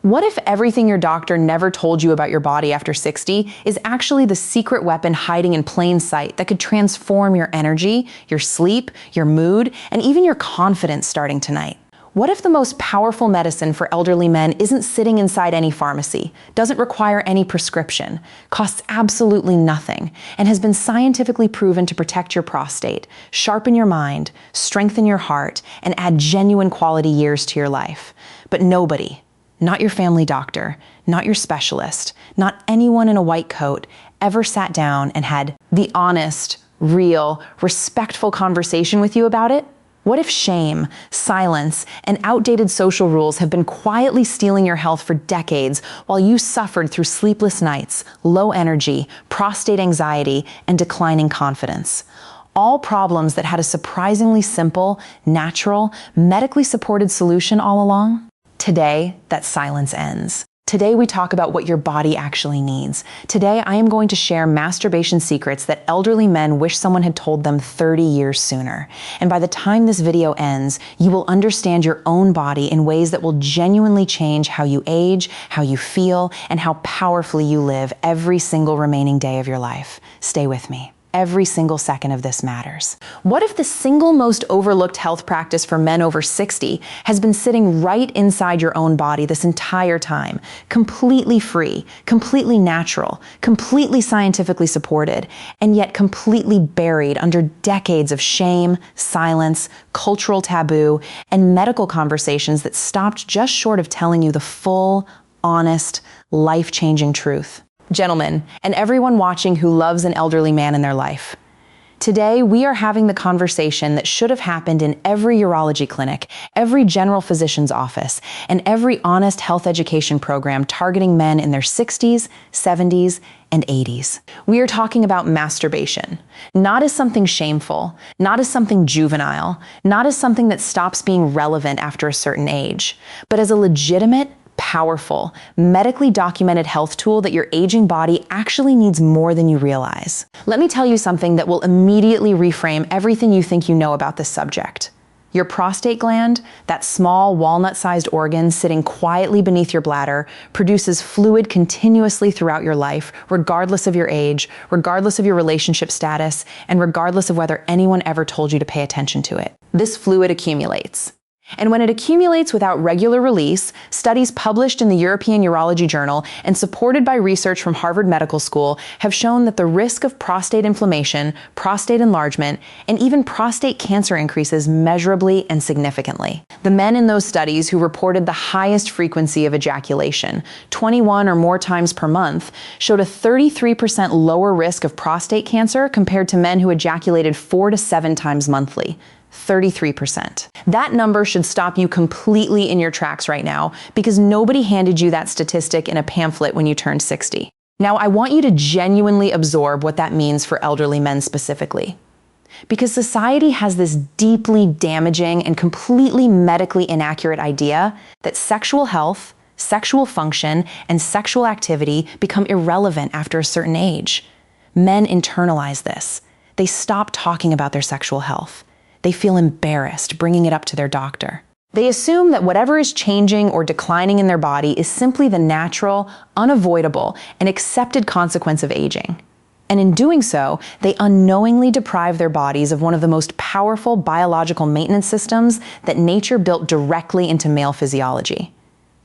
What if everything your doctor never told you about your body after 60 is actually the secret weapon hiding in plain sight that could transform your energy, your sleep, your mood, and even your confidence starting tonight? What if the most powerful medicine for elderly men isn't sitting inside any pharmacy, doesn't require any prescription, costs absolutely nothing, and has been scientifically proven to protect your prostate, sharpen your mind, strengthen your heart, and add genuine quality years to your life? But nobody, not your family doctor, not your specialist, not anyone in a white coat, ever sat down and had the honest, real, respectful conversation with you about it? What if shame, silence, and outdated social rules have been quietly stealing your health for decades while you suffered through sleepless nights, low energy, prostate anxiety, and declining confidence? All problems that had a surprisingly simple, natural, medically supported solution all along? Today, that silence ends. Today, we talk about what your body actually needs. Today, I am going to share masturbation secrets that elderly men wish someone had told them 30 years sooner. And by the time this video ends, you will understand your own body in ways that will genuinely change how you age, how you feel, and how powerfully you live every single remaining day of your life. Stay with me. Every single second of this matters. What if the single most overlooked health practice for men over 60 has been sitting right inside your own body this entire time, completely free, completely natural, completely scientifically supported, and yet completely buried under decades of shame, silence, cultural taboo, and medical conversations that stopped just short of telling you the full, honest, life-changing truth? Gentlemen, and everyone watching who loves an elderly man in their life, today we are having the conversation that should have happened in every urology clinic, every general physician's office, and every honest health education program targeting men in their 60s, 70s, and 80s. We are talking about masturbation, not as something shameful, not as something juvenile, not as something that stops being relevant after a certain age, but as a legitimate, powerful, medically documented health tool that your aging body actually needs more than you realize. Let me tell you something that will immediately reframe everything you think you know about this subject. Your prostate gland, that small walnut-sized organ sitting quietly beneath your bladder, produces fluid continuously throughout your life, regardless of your age, regardless of your relationship status, and regardless of whether anyone ever told you to pay attention to it. This fluid accumulates. And when it accumulates without regular release, studies published in the European Urology Journal and supported by research from Harvard Medical School have shown that the risk of prostate inflammation, prostate enlargement, and even prostate cancer increases measurably and significantly. The men in those studies who reported the highest frequency of ejaculation, 21 or more times per month, showed a 33% lower risk of prostate cancer compared to men who ejaculated 4 to 7 times monthly. 33%. That number should stop you completely in your tracks right now because nobody handed you that statistic in a pamphlet when you turned 60. Now, I want you to genuinely absorb what that means for elderly men specifically. Because society has this deeply damaging and completely medically inaccurate idea that sexual health, sexual function, and sexual activity become irrelevant after a certain age. Men internalize this. They stop talking about their sexual health. They feel embarrassed bringing it up to their doctor. They assume that whatever is changing or declining in their body is simply the natural, unavoidable, and accepted consequence of aging. And in doing so, they unknowingly deprive their bodies of one of the most powerful biological maintenance systems that nature built directly into male physiology.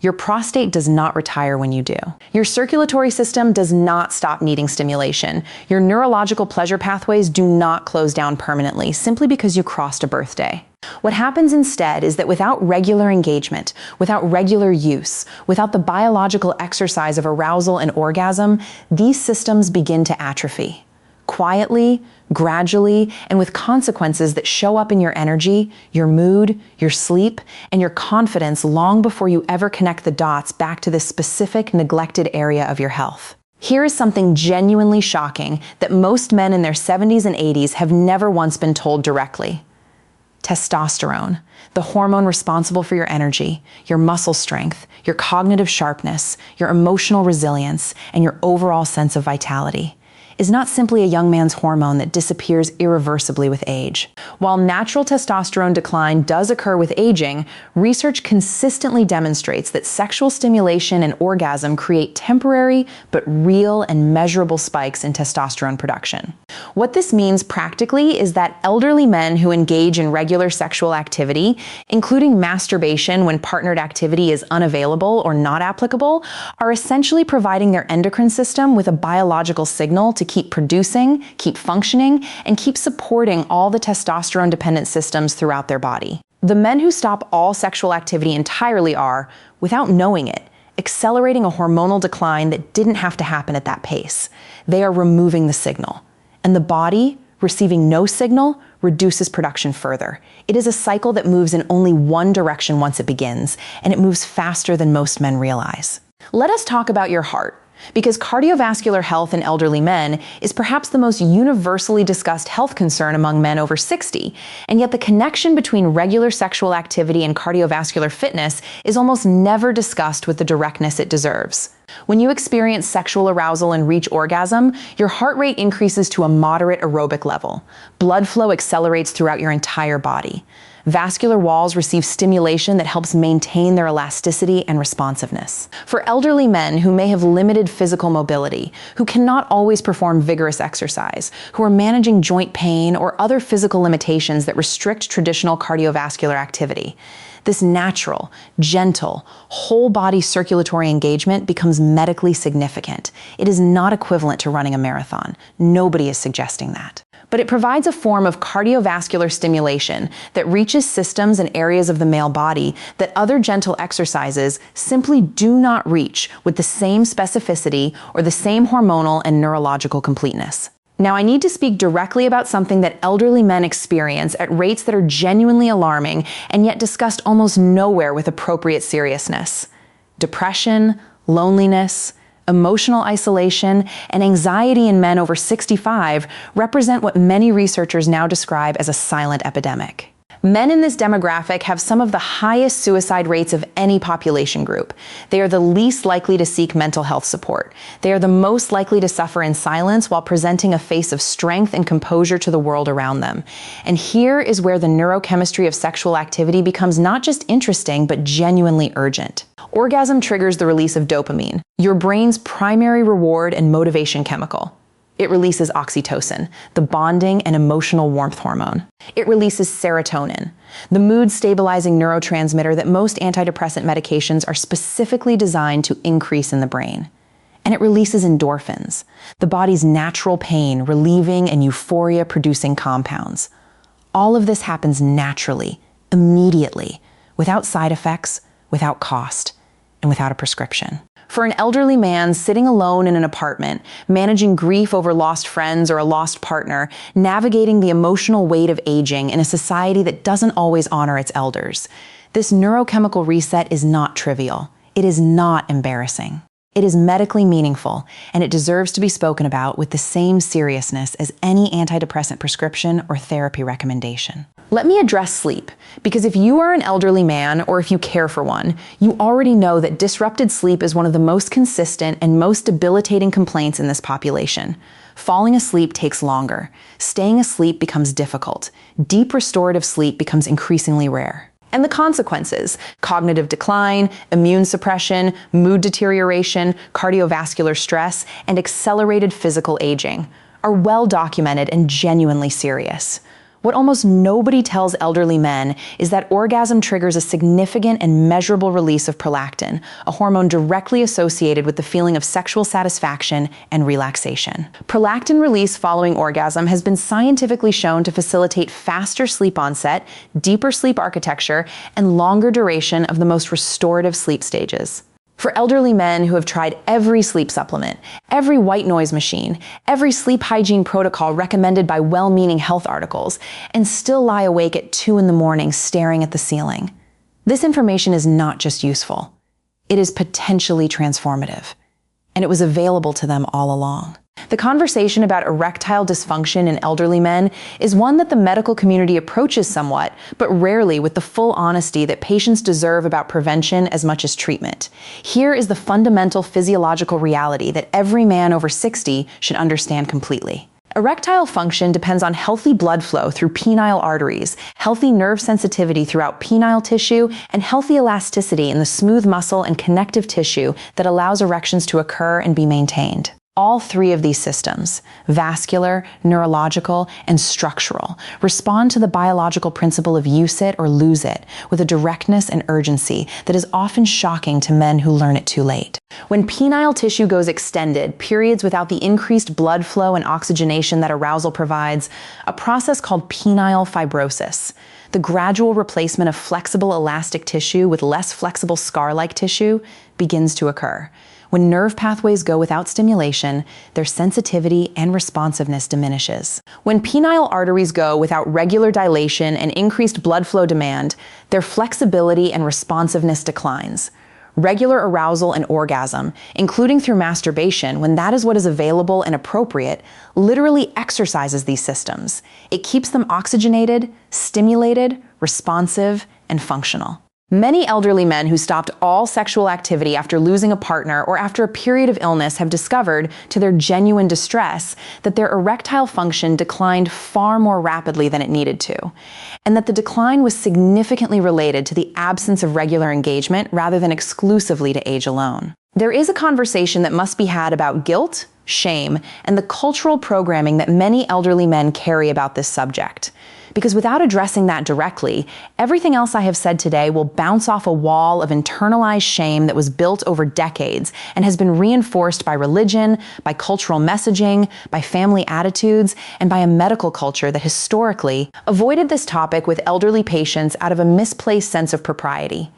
Your prostate does not retire when you do. Your circulatory system does not stop needing stimulation. Your neurological pleasure pathways do not close down permanently simply because you crossed a birthday. What happens instead is that without regular engagement, without regular use, without the biological exercise of arousal and orgasm, these systems begin to atrophy. Quietly, gradually, and with consequences that show up in your energy, your mood, your sleep, and your confidence long before you ever connect the dots back to this specific neglected area of your health. Here is something genuinely shocking that most men in their 70s and 80s have never once been told directly. Testosterone, the hormone responsible for your energy, your muscle strength, your cognitive sharpness, your emotional resilience, and your overall sense of vitality. is not simply a young man's hormone that disappears irreversibly with age. While natural testosterone decline does occur with aging, research consistently demonstrates that sexual stimulation and orgasm create temporary but real and measurable spikes in testosterone production. What this means practically is that elderly men who engage in regular sexual activity, including masturbation when partnered activity is unavailable or not applicable, are essentially providing their endocrine system with a biological signal to keep producing, keep functioning, and keep supporting all the testosterone-dependent systems throughout their body. The men who stop all sexual activity entirely are, without knowing it, accelerating a hormonal decline that didn't have to happen at that pace. They are removing the signal. And the body, receiving no signal, reduces production further. It is a cycle that moves in only one direction once it begins, and it moves faster than most men realize. Let us talk about your heart, because cardiovascular health in elderly men is perhaps the most universally discussed health concern among men over 60, and yet the connection between regular sexual activity and cardiovascular fitness is almost never discussed with the directness it deserves. When you experience sexual arousal and reach orgasm, your heart rate increases to a moderate aerobic level. Blood flow accelerates throughout your entire body. Vascular walls receive stimulation that helps maintain their elasticity and responsiveness. For elderly men who may have limited physical mobility, who cannot always perform vigorous exercise, who are managing joint pain or other physical limitations that restrict traditional cardiovascular activity, this natural, gentle, whole-body circulatory engagement becomes medically significant. It is not equivalent to running a marathon. Nobody is suggesting that. But it provides a form of cardiovascular stimulation that reaches systems and areas of the male body that other gentle exercises simply do not reach with the same specificity or the same hormonal and neurological completeness. Now, I need to speak directly about something that elderly men experience at rates that are genuinely alarming and yet discussed almost nowhere with appropriate seriousness. Depression, loneliness, emotional isolation, and anxiety in men over 65 represent what many researchers now describe as a silent epidemic. Men in this demographic have some of the highest suicide rates of any population group. They are the least likely to seek mental health support. They are the most likely to suffer in silence while presenting a face of strength and composure to the world around them. And here is where the neurochemistry of sexual activity becomes not just interesting, but genuinely urgent. Orgasm triggers the release of dopamine, your brain's primary reward and motivation chemical. It releases oxytocin, the bonding and emotional warmth hormone. It releases serotonin, the mood-stabilizing neurotransmitter that most antidepressant medications are specifically designed to increase in the brain. And it releases endorphins, the body's natural pain-relieving and euphoria-producing compounds. All of this happens naturally, immediately, without side effects, without cost, and without a prescription. For an elderly man sitting alone in an apartment, managing grief over lost friends or a lost partner, navigating the emotional weight of aging in a society that doesn't always honor its elders, this neurochemical reset is not trivial. It is not embarrassing. It is medically meaningful, and it deserves to be spoken about with the same seriousness as any antidepressant prescription or therapy recommendation. Let me address sleep, because if you are an elderly man or if you care for one, you already know that disrupted sleep is one of the most consistent and most debilitating complaints in this population. Falling asleep takes longer. Staying asleep becomes difficult. Deep restorative sleep becomes increasingly rare. And the consequences, cognitive decline, immune suppression, mood deterioration, cardiovascular stress, and accelerated physical aging, are well documented and genuinely serious. What almost nobody tells elderly men is that orgasm triggers a significant and measurable release of prolactin, a hormone directly associated with the feeling of sexual satisfaction and relaxation. Prolactin release following orgasm has been scientifically shown to facilitate faster sleep onset, deeper sleep architecture, and longer duration of the most restorative sleep stages. For elderly men who have tried every sleep supplement, every white noise machine, every sleep hygiene protocol recommended by well-meaning health articles, and still lie awake at 2 a.m. staring at the ceiling, this information is not just useful. It is potentially transformative. And it was available to them all along. The conversation about erectile dysfunction in elderly men is one that the medical community approaches somewhat, but rarely with the full honesty that patients deserve about prevention as much as treatment. Here is the fundamental physiological reality that every man over 60 should understand completely. Erectile function depends on healthy blood flow through penile arteries, healthy nerve sensitivity throughout penile tissue, and healthy elasticity in the smooth muscle and connective tissue that allows erections to occur and be maintained. All three of these systems, vascular, neurological, and structural, respond to the biological principle of use it or lose it with a directness and urgency that is often shocking to men who learn it too late. When penile tissue goes extended, periods without the increased blood flow and oxygenation that arousal provides, a process called penile fibrosis, the gradual replacement of flexible elastic tissue with less flexible scar-like tissue, begins to occur. When nerve pathways go without stimulation, their sensitivity and responsiveness diminishes. When penile arteries go without regular dilation and increased blood flow demand, their flexibility and responsiveness declines. Regular arousal and orgasm, including through masturbation, when that is what is available and appropriate, literally exercises these systems. It keeps them oxygenated, stimulated, responsive, and functional. Many elderly men who stopped all sexual activity after losing a partner or after a period of illness have discovered, to their genuine distress, that their erectile function declined far more rapidly than it needed to, and that the decline was significantly related to the absence of regular engagement rather than exclusively to age alone. There is a conversation that must be had about guilt, shame, and the cultural programming that many elderly men carry about this subject. Because without addressing that directly, everything else I have said today will bounce off a wall of internalized shame that was built over decades and has been reinforced by religion, by cultural messaging, by family attitudes, and by a medical culture that historically avoided this topic with elderly patients out of a misplaced sense of propriety.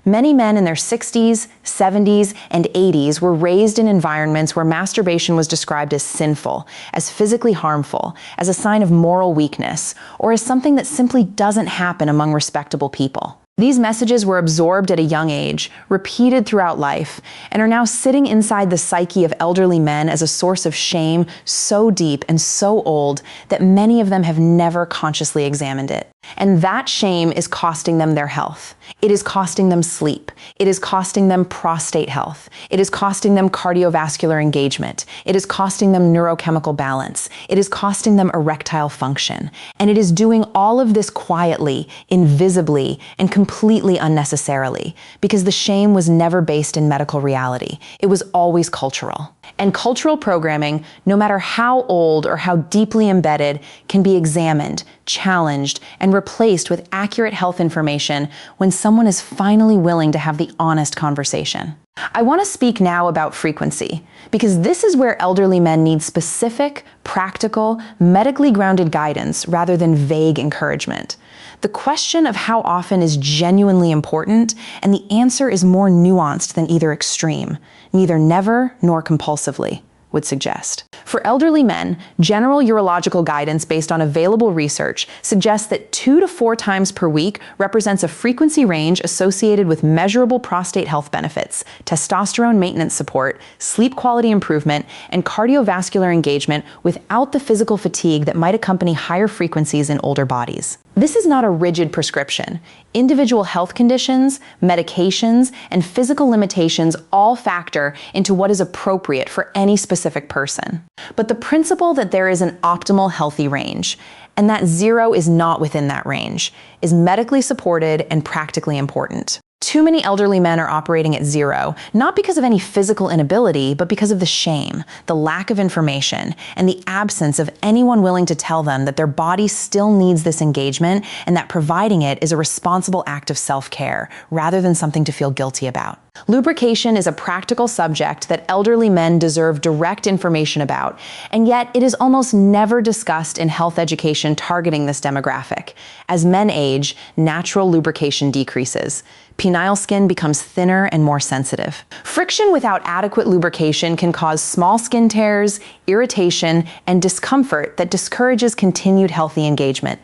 Many men in their 60s, 70s, and 80s were raised in environments where masturbation was described as sinful, as physically harmful, as a sign of moral weakness, or as something that simply doesn't happen among respectable people. These messages were absorbed at a young age, repeated throughout life, and are now sitting inside the psyche of elderly men as a source of shame so deep and so old that many of them have never consciously examined it. And that shame is costing them their health. It is costing them sleep. It is costing them prostate health. It is costing them cardiovascular engagement. It is costing them neurochemical balance. It is costing them erectile function. And it is doing all of this quietly, invisibly, and completely unnecessarily, because the shame was never based in medical reality. It was always cultural. And cultural programming, no matter how old or how deeply embedded, can be examined, challenged, and replaced with accurate health information when someone is finally willing to have the honest conversation. I want to speak now about frequency, because this is where elderly men need specific, practical, medically grounded guidance rather than vague encouragement. The question of how often is genuinely important, and the answer is more nuanced than either extreme. Neither never nor compulsively would suggest. For elderly men, general urological guidance based on available research suggests that 2 to 4 times per week represents a frequency range associated with measurable prostate health benefits, testosterone maintenance support, sleep quality improvement, and cardiovascular engagement without the physical fatigue that might accompany higher frequencies in older bodies. This is not a rigid prescription. Individual health conditions, medications, and physical limitations all factor into what is appropriate for any specific person. But the principle that there is an optimal healthy range, and that 0 is not within that range, is medically supported and practically important. Too many elderly men are operating at 0, not because of any physical inability, but because of the shame, the lack of information, and the absence of anyone willing to tell them that their body still needs this engagement and that providing it is a responsible act of self-care, rather than something to feel guilty about. Lubrication is a practical subject that elderly men deserve direct information about, and yet it is almost never discussed in health education targeting this demographic. As men age, natural lubrication decreases. Penile skin becomes thinner and more sensitive. Friction without adequate lubrication can cause small skin tears, irritation, and discomfort that discourages continued healthy engagement.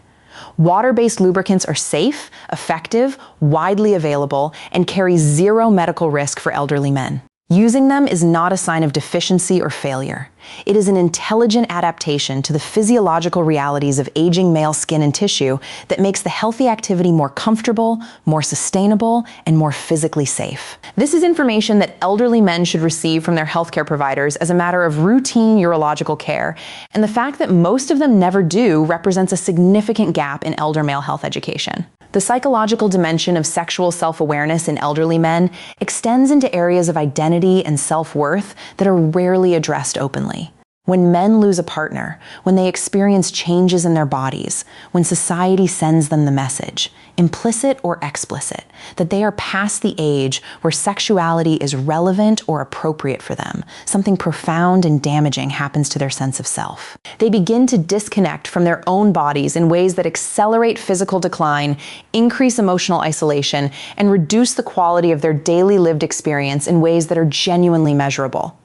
Water-based lubricants are safe, effective, widely available, and carry 0 medical risk for elderly men. Using them is not a sign of deficiency or failure. It is an intelligent adaptation to the physiological realities of aging male skin and tissue that makes the healthy activity more comfortable, more sustainable, and more physically safe. This is information that elderly men should receive from their healthcare providers as a matter of routine urological care, and the fact that most of them never do represents a significant gap in elder male health education. The psychological dimension of sexual self-awareness in elderly men extends into areas of identity and self-worth that are rarely addressed openly. When men lose a partner, when they experience changes in their bodies, when society sends them the message, implicit or explicit, that they are past the age where sexuality is relevant or appropriate for them, something profound and damaging happens to their sense of self. They begin to disconnect from their own bodies in ways that accelerate physical decline, increase emotional isolation, and reduce the quality of their daily lived experience in ways that are genuinely measurable.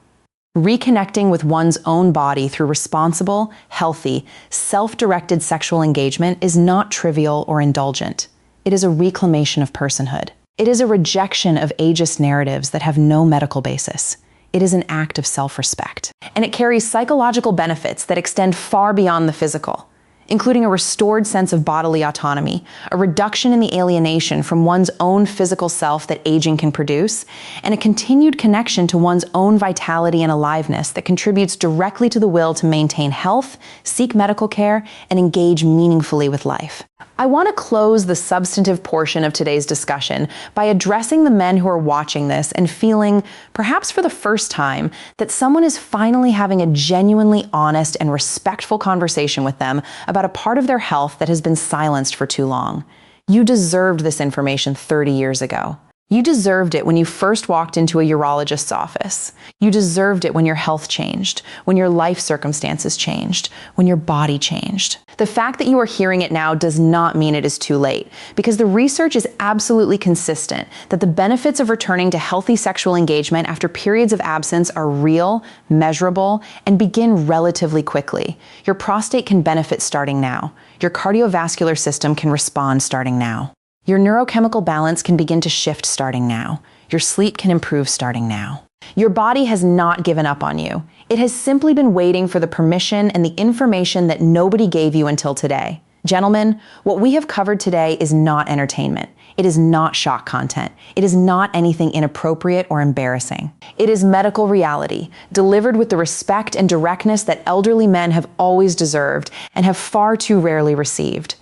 Reconnecting with one's own body through responsible, healthy, self-directed sexual engagement is not trivial or indulgent. It is a reclamation of personhood. It is a rejection of ageist narratives that have no medical basis. It is an act of self-respect. And it carries psychological benefits that extend far beyond the physical, including a restored sense of bodily autonomy, a reduction in the alienation from one's own physical self that aging can produce, and a continued connection to one's own vitality and aliveness that contributes directly to the will to maintain health, seek medical care, and engage meaningfully with life. I want to close the substantive portion of today's discussion by addressing the men who are watching this and feeling, perhaps for the first time, that someone is finally having a genuinely honest and respectful conversation with them about a part of their health that has been silenced for too long. You deserved this information 30 years ago. You deserved it when you first walked into a urologist's office. You deserved it when your health changed, when your life circumstances changed, when your body changed. The fact that you are hearing it now does not mean it is too late, because the research is absolutely consistent that the benefits of returning to healthy sexual engagement after periods of absence are real, measurable, and begin relatively quickly. Your prostate can benefit starting now. Your cardiovascular system can respond starting now. Your neurochemical balance can begin to shift starting now. Your sleep can improve starting now. Your body has not given up on you. It has simply been waiting for the permission and the information that nobody gave you until today. Gentlemen, what we have covered today is not entertainment. It is not shock content. It is not anything inappropriate or embarrassing. It is medical reality, delivered with the respect and directness that elderly men have always deserved and have far too rarely received.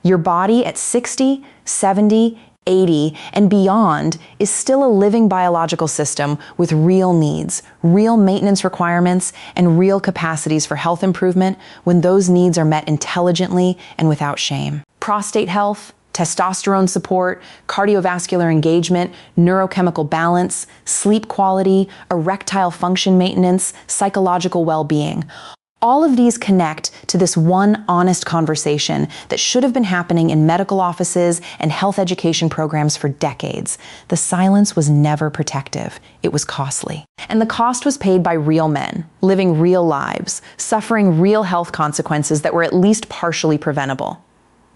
Your body at 60, 70, 80, and beyond is still a living biological system with real needs, real maintenance requirements, and real capacities for health improvement when those needs are met intelligently and without shame. Prostate health, testosterone support, cardiovascular engagement, neurochemical balance, sleep quality, erectile function maintenance, psychological well-being. All of these connect to this one honest conversation that should have been happening in medical offices and health education programs for decades. The silence was never protective. It was costly. And the cost was paid by real men, living real lives, suffering real health consequences that were at least partially preventable.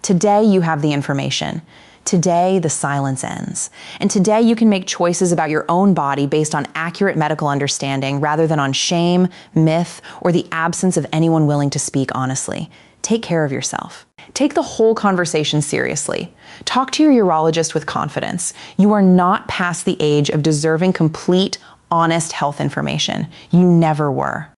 Today, you have the information. Today, the silence ends. And today, you can make choices about your own body based on accurate medical understanding rather than on shame, myth, or the absence of anyone willing to speak honestly. Take care of yourself. Take the whole conversation seriously. Talk to your urologist with confidence. You are not past the age of deserving complete, honest health information. You never were.